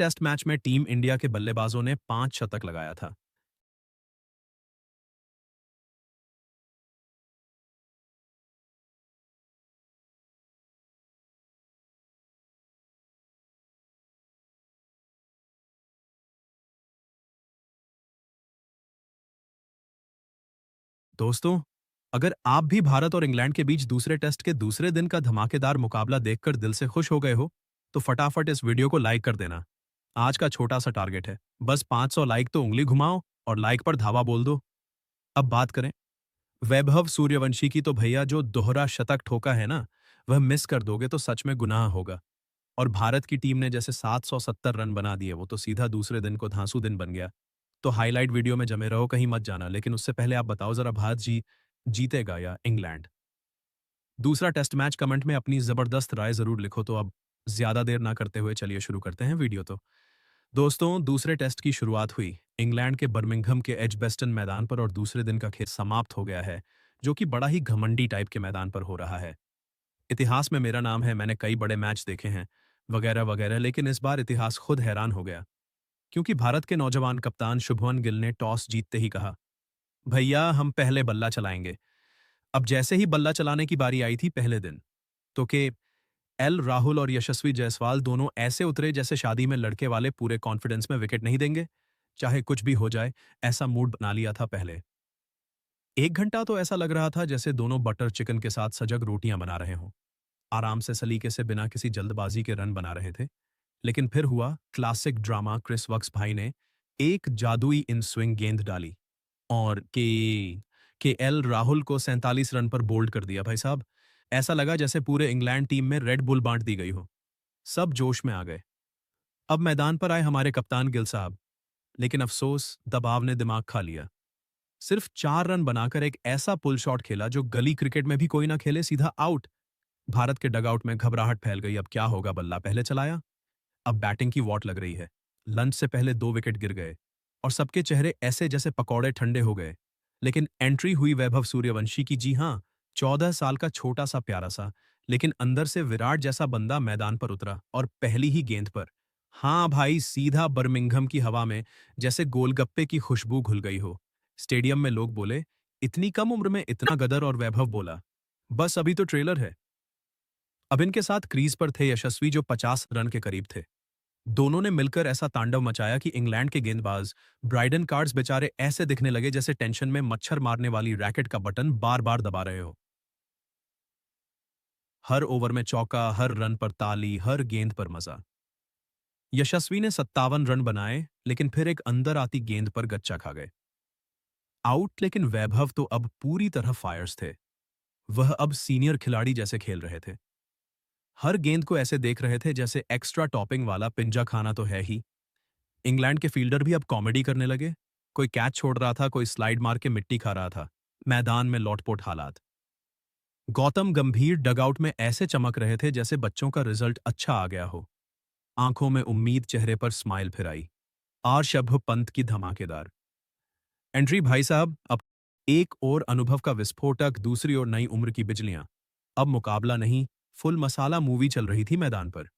Test match में team India के बल्लेबाजों ने 5 शतक लगाया था। दोस्तों, अगर आप भी भारत और इंग्लैंड के बीच दूसरे टेस्ट के दूसरे दिन का धमाकेदार मुकाबला देखकर दिल से खुश हो गए हो, तो फटाफट इस वीडियो को लाइक कर देना। आज का छोटा सा टारगेट है, बस 500 लाइक तो उंगली घुमाओ और लाइक पर धावा बोल दो। अब बात करें वैभव सूर्यवंशी की, तो भैया जो दोहरा शतक ठोका है ना, वह मिस कर दोगे तो सच में गुनाह होगा। और भारत की टीम ने जैसे 770 रन बना दिए, वो तो सीधा दूसरे दिन को धांसू दिन बन गया। तो हाईलाइट वीडियो में जमे रहो, कहीं मत जाना। लेकिन उससे पहले आप बताओ जरा, भारत जीतेगा या इंग्लैंड? दूसरा टेस्ट मैच कमेंट में अपनी जबरदस्त राय जरूर लिखो। तो अब ज्यादा देर ना करते हुए चलिए शुरू करते हैं वीडियो। तो दोस्तों, दूसरे टेस्ट की शुरुआत हुई इंग्लैंड के बर्मिंघम के एजबेस्टन मैदान पर, और दूसरे दिन का खेल समाप्त हो गया है, जो कि बड़ा ही घमंडी टाइप के मैदान पर हो रहा है। इतिहास में मेरा नाम है, मैंने कई बड़े मैच देखे हैं, वगैरह वगैरह, लेकिन इस बार इतिहास खुद हैरान हो गया, क्योंकि भारत के नौजवान कप्तान शुभमन गिल ने टॉस जीतते ही कहा, भैया हम पहले बल्ला चलाएंगे। अब जैसे ही बल्ला चलाने की बारी आई थी पहले दिन, तो के एल राहुल और यशस्वी जायसवाल दोनों ऐसे उतरे जैसे शादी में लड़के वाले पूरे कॉन्फिडेंस में विकेट नहीं देंगे, चाहे कुछ भी हो जाए। ऐसा मूड बना लिया था पहले। 1 घंटा तो ऐसा लग रहा था जैसे दोनों बटर चिकन के साथ सजग रोटियां बना रहे हों, आराम से सलीके से बिना किसी जल्दबाजी के रन बना रहे थे। लेकिन फिर हुआ क्लासिक ड्रामा। क्रिस वक्स भाई ने एक जादुई इन स्विंग गेंद डाली और के एल राहुल को 47 रन पर बोल्ड कर दिया। भाई साहब, ऐसा लगा जैसे पूरे इंग्लैंड टीम में रेड बुल बांट दी गई हो। सब जोश में आ गए। अब मैदान पर आए हमारे कप्तान गिल साहब, लेकिन अफसोस दबाव ने दिमाग खा लिया। सिर्फ 4 रन बनाकर एक ऐसा पुल शॉट खेला जो गली क्रिकेट में भी कोई ना खेले, सीधा आउट। भारत के डगआउट में घबराहट फैल गई। अब क्या होगा, बल्ला पहले चलाया, अब बैटिंग की वॉट लग रही है। लंच से पहले 2 विकेट गिर गए और सबके चेहरे ऐसे जैसे पकौड़े ठंडे हो गए। लेकिन एंट्री हुई वैभव सूर्यवंशी की। जी हाँ, 14 साल का छोटा सा प्यारा सा, लेकिन अंदर से विराट जैसा बंदा मैदान पर उतरा और पहली ही गेंद पर, हाँ भाई, सीधा बर्मिंघम की हवा में जैसे गोलगप्पे की खुशबू घुल गई हो। स्टेडियम में लोग बोले, इतनी कम उम्र में इतना गदर, और वैभव बोला, बस अभी तो ट्रेलर है। अब इनके साथ क्रीज पर थे यशस्वी, जो 50 रन के करीब थे। दोनों ने मिलकर ऐसा तांडव मचाया कि इंग्लैंड के गेंदबाज ब्राइडन कार्ड्स बेचारे ऐसे दिखने लगे जैसे टेंशन में मच्छर मारने वाली रैकेट का बटन बार बार दबा रहे हो। हर ओवर में चौका, हर रन पर ताली, हर गेंद पर मजा। यशस्वी ने 57 रन बनाए, लेकिन फिर एक अंदर आती गेंद पर गच्चा खा गए, आउट। लेकिन वैभव तो अब पूरी तरह फायर्स थे। वह अब सीनियर खिलाड़ी जैसे खेल रहे थे। हर गेंद को ऐसे देख रहे थे जैसे एक्स्ट्रा टॉपिंग वाला पिंजा खाना तो है ही। इंग्लैंड के फील्डर भी अब कॉमेडी करने लगे। कोई कैच छोड़ रहा था, कोई स्लाइड मार के मिट्टी खा रहा था। मैदान में लौटपोट हालात। गौतम गंभीर डगआउट में ऐसे चमक रहे थे जैसे बच्चों का रिजल्ट अच्छा आ गया हो। आंखों में उम्मीद, चेहरे पर स्माइल फिर आई। आर्षभ पंत की धमाकेदार एंट्री। भाई साहब, अब एक और अनुभव का विस्फोटक, दूसरी ओर नई उम्र की बिजलियां। अब मुकाबला नहीं, फुल मसाला मूवी चल रही थी मैदान पर।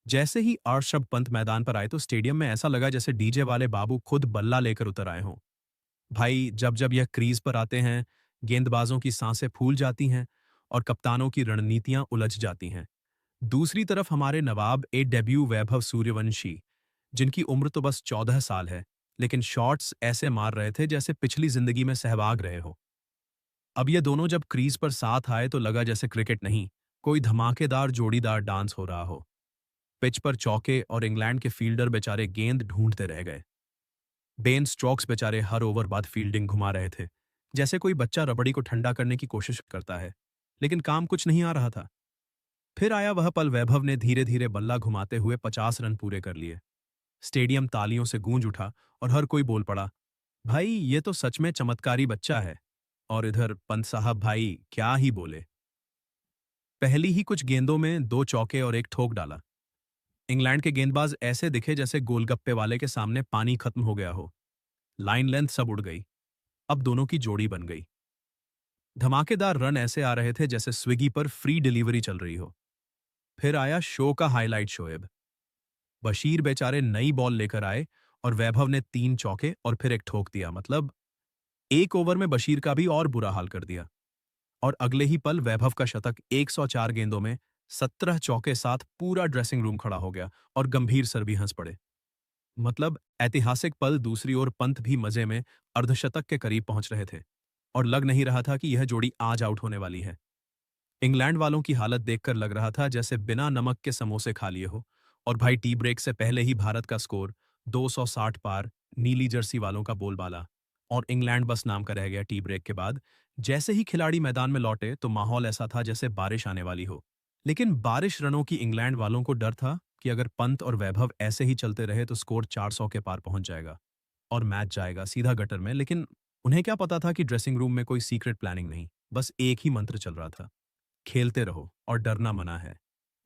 जैसे ही आर्षभ पंत मैदान पर आए तो स्टेडियम में ऐसा लगा जैसे डीजे वाले बाबू खुद बल्ला लेकर उतर आए हों। भाई, जब जब यह क्रीज पर आते हैं, गेंदबाजों की सांसें फूल जाती हैं और कप्तानों की रणनीतियां उलझ जाती हैं। दूसरी तरफ हमारे नवाब ए डेब्यू वैभव सूर्यवंशी, जिनकी उम्र तो बस 14 साल है, लेकिन शॉट्स ऐसे मार रहे थे जैसे पिछली जिंदगी में सहवाग रहे हो। अब ये दोनों जब क्रीज पर साथ आए तो लगा जैसे क्रिकेट नहीं, कोई धमाकेदार जोड़ीदार डांस हो रहा हो। पिच पर चौके और इंग्लैंड के फील्डर बेचारे गेंद ढूंढते रह गए। बेन स्ट्रोक्स बेचारे हर ओवर बाद फील्डिंग घुमा रहे थे, जैसे कोई बच्चा रबड़ी को ठंडा करने की कोशिश करता है, लेकिन काम कुछ नहीं आ रहा था। फिर आया वह पल, वैभव ने धीरे धीरे बल्ला घुमाते हुए 50 रन पूरे कर लिए। स्टेडियम तालियों से गूंज उठा और हर कोई बोल पड़ा, भाई ये तो सच में चमत्कारी बच्चा है। और इधर पंत साहब भाई क्या ही बोले। पहली ही कुछ गेंदों में 2 चौके और एक ठोक डाला। इंग्लैंड के गेंदबाज ऐसे दिखे जैसे गोलगप्पे वाले के सामने पानी खत्म हो गया हो। लाइन लेंथ सब उड़ गई। अब दोनों की जोड़ी बन गई। धमाकेदार रन ऐसे आ रहे थे जैसे स्विगी पर फ्री डिलीवरी चल रही हो। फिर आया शो का हाईलाइट, शोएब। बशीर बेचारे नई बॉल लेकर आए और वैभव ने 3 चौके और फिर एक ठोक दिया। मतलब एक ओवर में बशीर का भी और बुरा हाल कर दिया। और अगले ही पल वैभव का शतक 104 गेंदों में 17 चौके साथ पूरा ड्रेसिंग रूम खड़ा हो गया और गंभीर सर भी हंस पड़े। मतलब ऐतिहासिक पल। दूसरी ओर पंत भी मजे में अर्धशतक के करीब पहुंच रहे थे और लग नहीं रहा था कि यह जोड़ी आज आउट होने वाली है। इंग्लैंड वालों की हालत देखकर लग रहा था जैसे बिना नमक के समोसे खा लिए हो। और भाई टी ब्रेक से पहले ही भारत का स्कोर 260 पार, नीली जर्सी वालों का बोलबाला। और इंग्लैंड बस नाम का रह गया टी ब्रेक के बाद। जैसे ही खिलाड़ी मैदान में लौटे तो माहौल ऐसा था जैसे बारिश आने वाली हो। लेकिन बारिश रनों की इंग्लैंड वालों को डर था कि अगर पंत और वैभव ऐसे ही चलते रहे तो स्कोर 400 के पार पहुंच जाएगा और मैच जाएगा सीधा गटर में। लेकिन उन्हें क्या पता था कि ड्रेसिंग रूम में कोई सीक्रेट प्लानिंग नहीं, बस एक ही मंत्र चल रहा था, खेलते रहो और डरना मना है।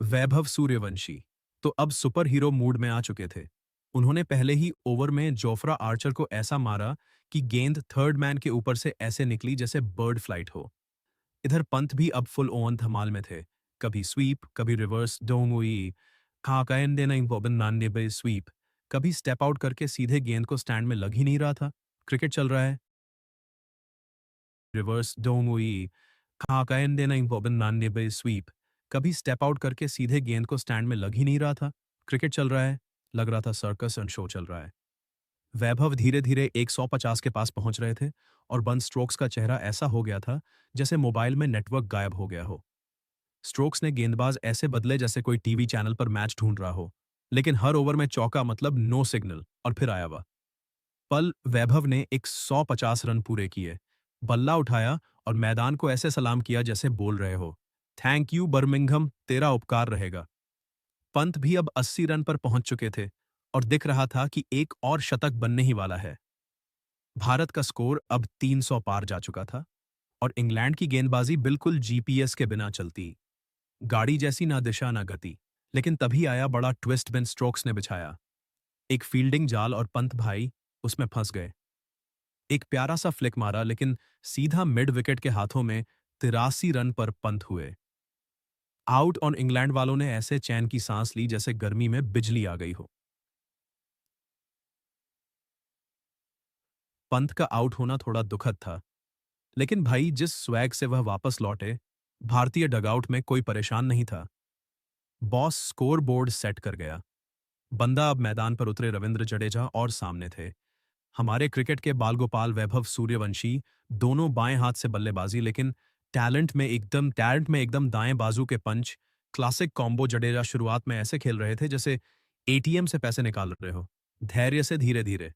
वैभव सूर्यवंशी तो अब सुपर हीरो मूड में आ चुके थे। उन्होंने पहले ही ओवर में जोफ्रा आर्चर को ऐसा मारा कि गेंद थर्ड मैन के ऊपर से ऐसे निकली जैसे बर्ड फ्लाइट हो। इधर पंत भी अब फुल ऑन धमाल में थे। कभी स्वीप, कभी रिवर्स डोंगुई खाकायंदे नहीं बोबन नान्ने बे स्वीप। कभी स्टेप आउट करके सीधे गेंद को स्टैंड में लग ही नहीं रहा था। क्रिकेट चल रहा है। रिवर्स डोंगुई खाकायंदे नहीं बोबन नान्ने बे स्वीप। कभी स्टेप आउट करके सीधे गेंद को स्टैंड में लग ही नहीं रहा था। क्रिकेट चल रहा है। लग रहा था सर्कस एंड शो चल रहा है। वैभव धीरे धीरे 150 के पास पहुंच रहे थे और बन स्ट्रोक्स का चेहरा ऐसा हो गया था जैसे मोबाइल में नेटवर्क गायब हो गया हो। स्ट्रोक्स ने गेंदबाज ऐसे बदले जैसे कोई टीवी चैनल पर मैच ढूंढ रहा हो। लेकिन हर ओवर में चौका मतलब नो सिग्नल और फिर आया वह पल। वैभव ने 150 रन पूरे किए, बल्ला उठाया और मैदान को ऐसे सलाम किया जैसे बोल रहे हो, थैंक यू बर्मिंघम, तेरा उपकार रहेगा। पंत भी अब 80 रन पर पहुंच चुके थे और दिख रहा था कि एक और शतक बनने ही वाला है। भारत का स्कोर अब 300 पार जा चुका था और इंग्लैंड की गेंदबाजी बिल्कुल जीपीएस के बिना चलती, गाड़ी जैसी ना दिशा ना गति। लेकिन तभी आया बड़ा ट्विस्ट। बेन स्ट्रोक्स ने बिछाया एक फील्डिंग जाल और पंत भाई उसमें फंस गए। एक प्यारा सा फ्लिक मारा लेकिन सीधा मिड विकेट के हाथों में। 83 रन पर पंत हुए आउट और इंग्लैंड वालों ने ऐसे चैन की सांस ली जैसे गर्मी में बिजली आ गई हो। पंत का आउट होना थोड़ा दुखद था, लेकिन भाई जिस स्वैग से वह वापस लौटे, भारतीय डगआउट में कोई परेशान नहीं था। बॉस स्कोर बोर्ड सेट कर गया। बंदा अब मैदान पर उतरे रविंद्र जडेजा और सामने थे हमारे क्रिकेट के बालगोपाल वैभव सूर्यवंशी। दोनों बाएं हाथ से बल्लेबाजी, लेकिन टैलेंट में एकदम दाएं बाजू के पंच। Classic combo. जडेजा शुरुआत में ऐसे खेल रहे थे जैसे एटीएम से पैसे निकाल रहे हो, धैर्य से धीरे धीरे।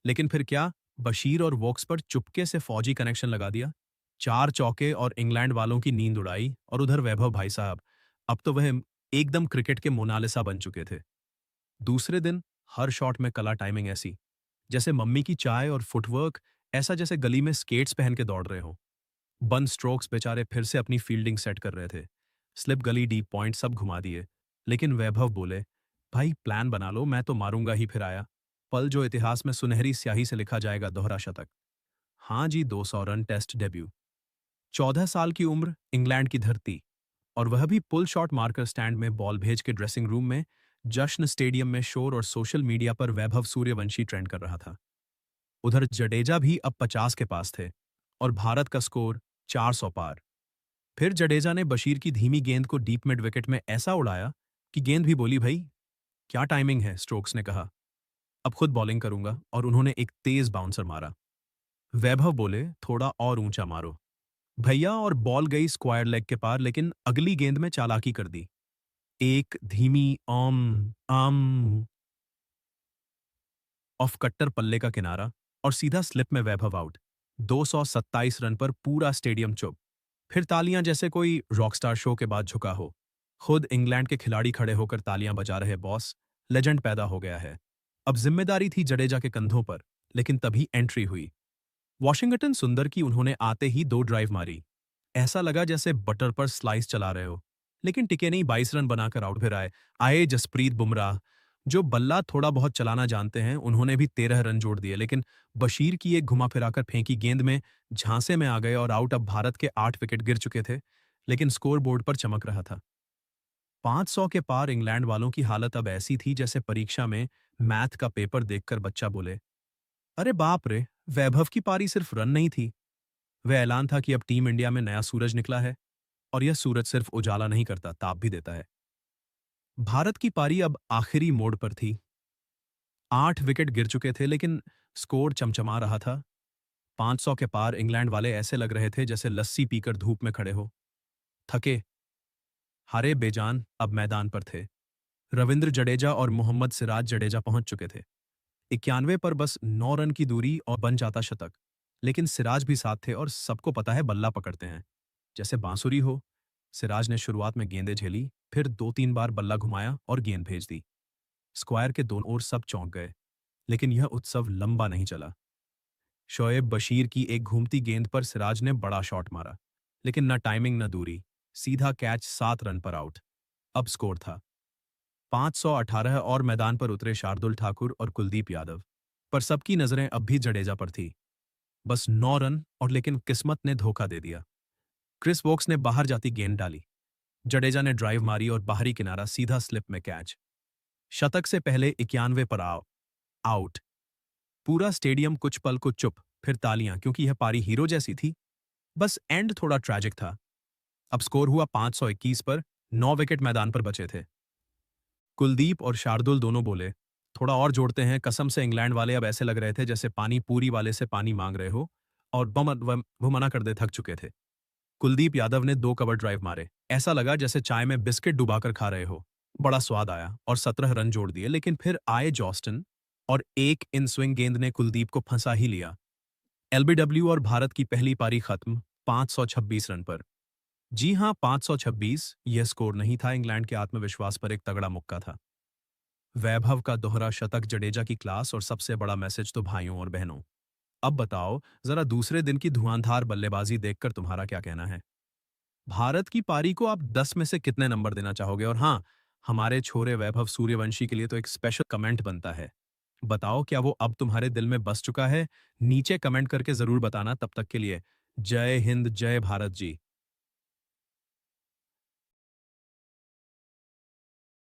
लेकिन फिर क्या, बशीर और वोक्स पर चुपके से फौजी कनेक्शन लगा दिया। 4 चौके और इंग्लैंड वालों की नींद उड़ाई। और उधर वैभव भाई साहब, अब तो वह एकदम क्रिकेट के मोनालिसा बन चुके थे। दूसरे दिन हर शॉट में कला, टाइमिंग ऐसी जैसे मम्मी की चाय, और फुटवर्क ऐसा जैसे गली में स्केट्स पहन के दौड़ रहे हो। बन स्ट्रोक्स बेचारे फिर से अपनी फील्डिंग सेट कर रहे थे। स्लिप, गली, डीप पॉइंट सब घुमा दिए। लेकिन वैभव बोले, भाई प्लान बना लो, मैं तो मारूंगा ही। फिर आया पल जो इतिहास में सुनहरी स्याही से लिखा जाएगा, दोहरा शतक। हाँ जी, 200 रन टेस्ट डेब्यू। 14 साल की उम्र, इंग्लैंड की धरती, और वह भी पुल शॉट मारकर स्टैंड में बॉल भेज के ड्रेसिंग रूम में जश्न, स्टेडियम में शोर और सोशल मीडिया पर वैभव सूर्यवंशी ट्रेंड कर रहा था। उधर जडेजा भी अब 50 के पास थे और भारत का स्कोर 400 पार। फिर जडेजा ने बशीर की धीमी गेंद को डीप मिड विकेट में ऐसा उड़ाया कि गेंद भी बोली, भाई क्या टाइमिंग है। स्ट्रोक्स ने कहा, अब खुद बॉलिंग करूंगा, और उन्होंने एक तेज बाउंसर मारा। वैभव बोले, थोड़ा और ऊंचा मारो भैया, और बॉल गई स्क्वायर लेग के पार। लेकिन अगली गेंद में चालाकी कर दी। एक धीमी आम आम ऑफ कट्टर पल्ले का किनारा और सीधा स्लिप में वैभव आउट। 227 रन पर पूरा स्टेडियम चुप। फिर तालियां जैसे कोई रॉकस्टार शो के बाद झुका हो। खुद इंग्लैंड के खिलाड़ी खड़े होकर तालियां बजा रहे, बॉस लेजेंड पैदा हो गया है। अब जिम्मेदारी थी जडेजा के कंधों पर। लेकिन तभी एंट्री हुई वॉशिंगटन सुंदर की। उन्होंने आते ही 2 ड्राइव मारी। ऐसा लगा जैसे बटर पर स्लाइस चला रहे हो। लेकिन टिके नहीं, 22 रन बनाकर आउट। फिर आए जसप्रीत बुमराह, जो बल्ला थोड़ा बहुत चलाना जानते हैं। उन्होंने भी 13 रन जोड़ दिए। लेकिन बशीर की एक घुमा फिराकर फेंकी गेंद में झांसे में आ गए और आउट। अब भारत के 8 विकेट गिर चुके थे, लेकिन स्कोर बोर्ड पर चमक रहा था। 500 के पार इंग्लैंड वालों की हालत अब ऐसी थी जैसे परीक्षा में मैथ का पेपर देखकर बच्चा बोले, अरे बाप रे, वैभव की पारी सिर्फ रन नहीं थी, वह ऐलान था कि अब टीम इंडिया में नया सूरज निकला है और यह सूरज सिर्फ उजाला नहीं करता, ताप भी देता है। भारत की पारी अब आखिरी मोड़ पर थी। 8 विकेट गिर चुके थे लेकिन स्कोर चमचमा रहा था। 500 के पार इंग्लैंड वाले ऐसे लग रहे थे जैसे लस्सी पीकर धूप में खड़े हो। थके हारे बेजान अब मैदान पर थे। रविंद्र जडेजा और मोहम्मद सिराज जडेजा पहुंच चुके थे। 91 पर बस 9 रन की दूरी और बन जाता शतक। लेकिन सिराज भी साथ थे और सबको पता है बल्ला पकड़ते हैं जैसे बांसुरी हो। सिराज ने शुरुआत में गेंदें झेली, फिर 2-3 बार बल्ला घुमाया और गेंद भेज दी। स्क्वायर के दोनों ओर सब चौंक गए, लेकिन यह उत्सव लंबा नहीं चला। शोएब बशीर की एक घूमती गेंद पर सिराज ने बड़ा शॉट मारा, लेकिन न टाइमिंग न दूरी, सीधा कैच, 7 रन पर आउट। अब स्कोर था 518 और मैदान पर उतरे शार्दुल ठाकुर और कुलदीप यादव। पर सबकी नजरें अब भी जडेजा पर थी। बस 9 रन और लेकिन किस्मत ने धोखा दे दिया। क्रिस वोक्स ने बाहर जाती गेंद डाली। जडेजा ने ड्राइव मारी और बाहरी किनारा, सीधा स्लिप में कैच। शतक से पहले 91 पर आउट। पूरा स्टेडियम कुछ पल को चुप, फिर तालियां, क्योंकि यह पारी हीरो जैसी थी। बस एंड थोड़ा ट्रैजिक था। अब स्कोर हुआ 521 पर, 9 विकेट मैदान पर बचे थे। कुलदीप और शार्दुल दोनों बोले, थोड़ा और जोड़ते हैं, कसम से इंग्लैंड वाले अब ऐसे लग रहे थे जैसे पानी पूरी वाले से पानी मांग रहे हो और वो मना कर दे, थक चुके थे। कुलदीप यादव ने 2 कवर ड्राइव मारे, ऐसा लगा जैसे चाय में बिस्किट डुबाकर खा रहे हो। बड़ा स्वाद आया और 17 रन जोड़ दिए, लेकिन फिर आए जॉस्टन और एक इन स्विंग गेंद ने कुलदीप को फंसा ही लिया। एलबीडब्ल्यू और भारत की पहली पारी खत्म 526 रन पर। जी हां, 526। यह स्कोर नहीं था, इंग्लैंड के आत्मविश्वास पर एक तगड़ा मुक्का था। वैभव का दोहरा शतक, जडेजा की क्लास और सबसे बड़ा मैसेज तो भाइयों और बहनों। अब बताओ जरा, दूसरे दिन की धुआंधार बल्लेबाजी देखकर तुम्हारा क्या कहना है? भारत की पारी को आप 10 में से कितने नंबर देना चाहोगे? और हाँ, हमारे छोरे वैभव सूर्यवंशी के लिए तो एक स्पेशल कमेंट बनता है। बताओ, क्या वो अब तुम्हारे दिल में बस चुका है? नीचे कमेंट करके जरूर बताना। तब तक के लिए जय हिंद, जय भारत जी।